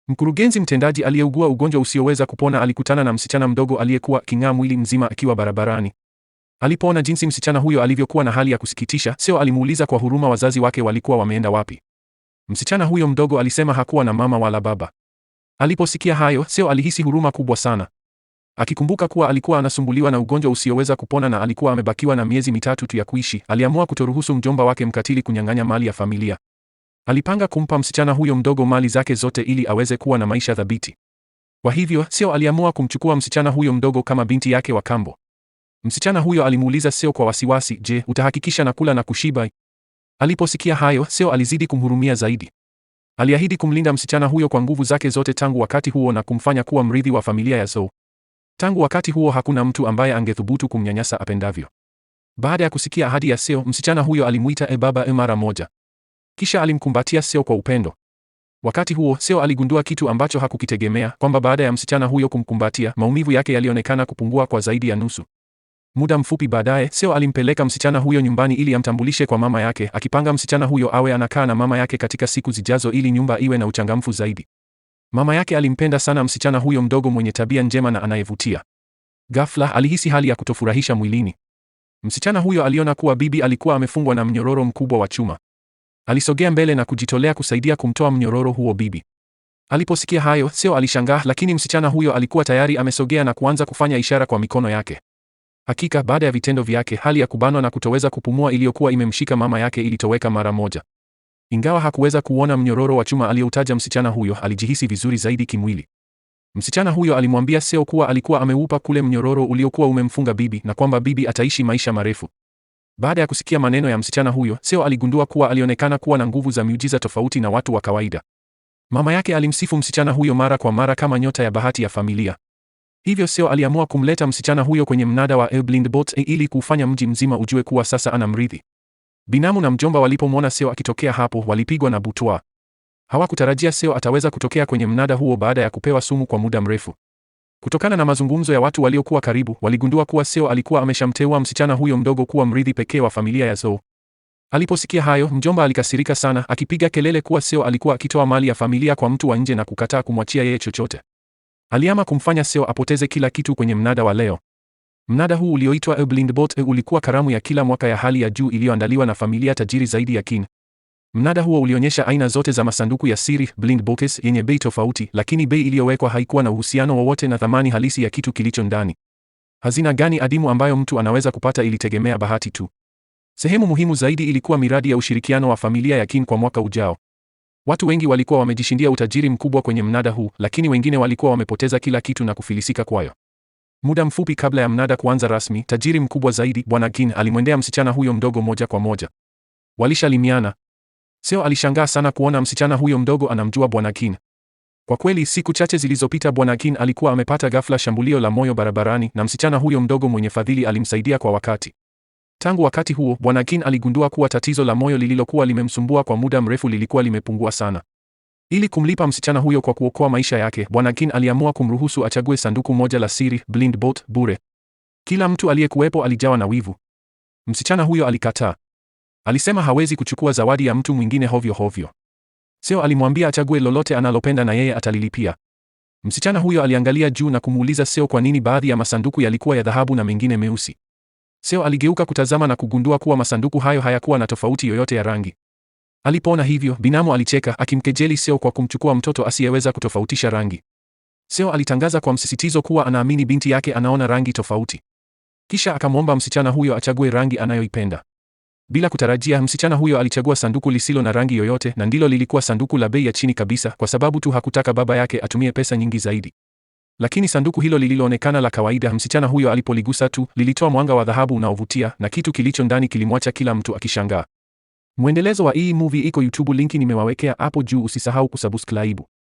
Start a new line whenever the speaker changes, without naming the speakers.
Mkurugenzi mtendaji aliyeugua ugonjwa usioweza kupona alikutana na msichana mdogo aliyekuwa aking'aa mwili mzima akiwa barabarani. Alipoona jinsi msichana huyo alivyokuwa na hali ya kusikitisha, Seo alimuuliza kwa huruma wazazi wake walikuwa wameenda wapi. Msichana huyo mdogo alisema hakuwa na mama wala baba. Aliposikia hayo, Seo alihisi huruma kubwa sana. Akikumbuka kuwa alikuwa anasumbuliwa na ugonjwa usioweza kupona na alikuwa amebakiwa na miezi mitatu tu ya kuishi, aliamua kutoruhusu mjomba wake mkatili kunyang'anya mali ya familia. Alipanga kumpa msichana huyo mdogo mali zake zote ili aweze kuwa na maisha thabiti. Kwa hivyo, Seo aliamua kumchukua msichana huyo mdogo kama binti yake wa kambo. Msichana huyo alimuuliza Seo kwa wasiwasi, "Je, utahakikisha nakula na kushiba?" Aliposikia hayo, Seo alizidi kumhurumia zaidi. Aliahidi kumlinda msichana huyo kwa nguvu zake zote tangu wakati huo na kumfanya kuwa mrithi wa familia ya Zhou. Tangu wakati huo hakuna mtu ambaye angethubutu kumnyanyasa apendavyo. Baada ya kusikia ahadi ya Seo, msichana huyo alimuita baba mara moja. Kisha alimkumbatia Seo kwa upendo. Wakati huo, Seo aligundua kitu ambacho hakukitegemea, kwamba baada ya msichana huyo kumkumbatia, maumivu yake yalionekana kupungua kwa zaidi ya nusu. Muda mfupi baadaye, Seo alimpeleka msichana huyo nyumbani ili amtambulishe kwa mama yake, akipanga msichana huyo awe anakaa na mama yake katika siku zijazo ili nyumba iwe na uchangamfu zaidi. Mama yake alimpenda sana msichana huyo mdogo mwenye tabia njema na anayevutia. Ghafla, alihisi hali ya kutofurahisha mwilini. Msichana huyo aliona kuwa bibi alikuwa amefungwa na mnyororo mkubwa wa chuma. Alisogea mbele na kujitolea kusaidia kumtoa mnyororo huo bibi. Aliposikia hayo, Seo alishangaa, lakini msichana huyo alikuwa tayari amesogea na kuanza kufanya ishara kwa mikono yake. Hakika, baada ya vitendo vyake, hali ya kubanwa na kutoweza kupumua iliyokuwa imemshika mama yake ilitoweka mara moja. Ingawa hakuweza kuona mnyororo wa chuma aliyoutaja msichana huyo, alijihisi vizuri zaidi kimwili. Msichana huyo alimwambia Seo kuwa alikuwa ameupa kule mnyororo uliokuwa umemfunga bibi na kwamba bibi ataishi maisha marefu. Baada ya kusikia maneno ya msichana huyo, Seo aligundua kuwa alionekana kuwa na nguvu za miujiza tofauti na watu wa kawaida. Mama yake alimsifu msichana huyo mara kwa mara kama nyota ya bahati ya familia. Hivyo Seo aliamua kumleta msichana huyo kwenye mnada wa Blindbot ili kuufanya mji mzima ujue kuwa sasa ana mrithi. Binamu na mjomba walipomwona Seo akitokea hapo, walipigwa na butwaa. Hawakutarajia Seo ataweza kutokea kwenye mnada huo baada ya kupewa sumu kwa muda mrefu. Kutokana na mazungumzo ya watu waliokuwa karibu, waligundua kuwa Seo alikuwa ameshamteua msichana huyo mdogo kuwa mrithi pekee wa familia ya Zhou. Aliposikia hayo, mjomba alikasirika sana, akipiga kelele kuwa Seo alikuwa akitoa mali ya familia kwa mtu wa nje na kukataa kumwachia yeye chochote. Aliamua kumfanya Seo apoteze kila kitu kwenye mnada wa leo. Mnada huu ulioitwa Blindbot ulikuwa karamu ya kila mwaka ya hali ya juu iliyoandaliwa na familia tajiri zaidi ya Qin. Mnada huo ulionyesha aina zote za masanduku ya siri, blind boxes, yenye bei tofauti, lakini bei iliyowekwa haikuwa na uhusiano wowote na thamani halisi ya kitu kilicho ndani. Hazina gani adimu ambayo mtu anaweza kupata ilitegemea bahati tu. Sehemu muhimu zaidi ilikuwa miradi ya ushirikiano wa familia ya Qin kwa mwaka ujao. Watu wengi walikuwa wamejishindia utajiri mkubwa kwenye mnada huu, lakini wengine walikuwa wamepoteza kila kitu na kufilisika kwayo. Muda mfupi kabla ya mnada kuanza rasmi, tajiri mkubwa zaidi, Bwana Qin, alimwendea msichana huyo mdogo moja kwa moja. Walishalimiana. Seo alishangaa sana kuona msichana huyo mdogo anamjua Bwana Qin. Kwa kweli, siku chache zilizopita Bwana Qin alikuwa amepata ghafla shambulio la moyo barabarani na msichana huyo mdogo mwenye fadhili alimsaidia kwa wakati. Tangu wakati huo, Bwana Qin aligundua kuwa tatizo la moyo lililokuwa limemsumbua kwa muda mrefu lilikuwa limepungua sana. Ili kumlipa msichana huyo kwa kuokoa maisha yake, Bwana Qin aliamua kumruhusu achague sanduku moja la siri, Blindbot, bure. Kila mtu aliyekuwepo alijawa na wivu. Msichana huyo alikataa. Alisema hawezi kuchukua zawadi ya mtu mwingine hovyo hovyo. Seo alimwambia achague lolote analopenda na yeye atalilipia. Msichana huyo aliangalia juu na kumuuliza Seo kwa nini baadhi ya masanduku yalikuwa ya dhahabu na mengine meusi. Seo aligeuka kutazama na kugundua kuwa masanduku hayo hayakuwa na tofauti yoyote ya rangi. Alipoona hivyo, binamu alicheka, akimkejeli Seo kwa kumchukua mtoto asiyeweza kutofautisha rangi. Seo alitangaza kwa msisitizo kuwa anaamini binti yake anaona rangi tofauti. Kisha akamwomba msichana huyo achague rangi anayoipenda. Bila kutarajia, msichana huyo alichagua sanduku lisilo na rangi yoyote, na ndilo lilikuwa sanduku la bei ya chini kabisa, kwa sababu tu hakutaka baba yake atumie pesa nyingi zaidi. Lakini sanduku hilo lililoonekana la kawaida, msichana huyo alipoligusa tu, lilitoa mwanga wa dhahabu unaovutia, na kitu kilicho ndani kilimwacha kila mtu akishangaa. Mwendelezo wa hii movie iko YouTube, linki nimewawekea hapo juu, usisahau kusubscribe.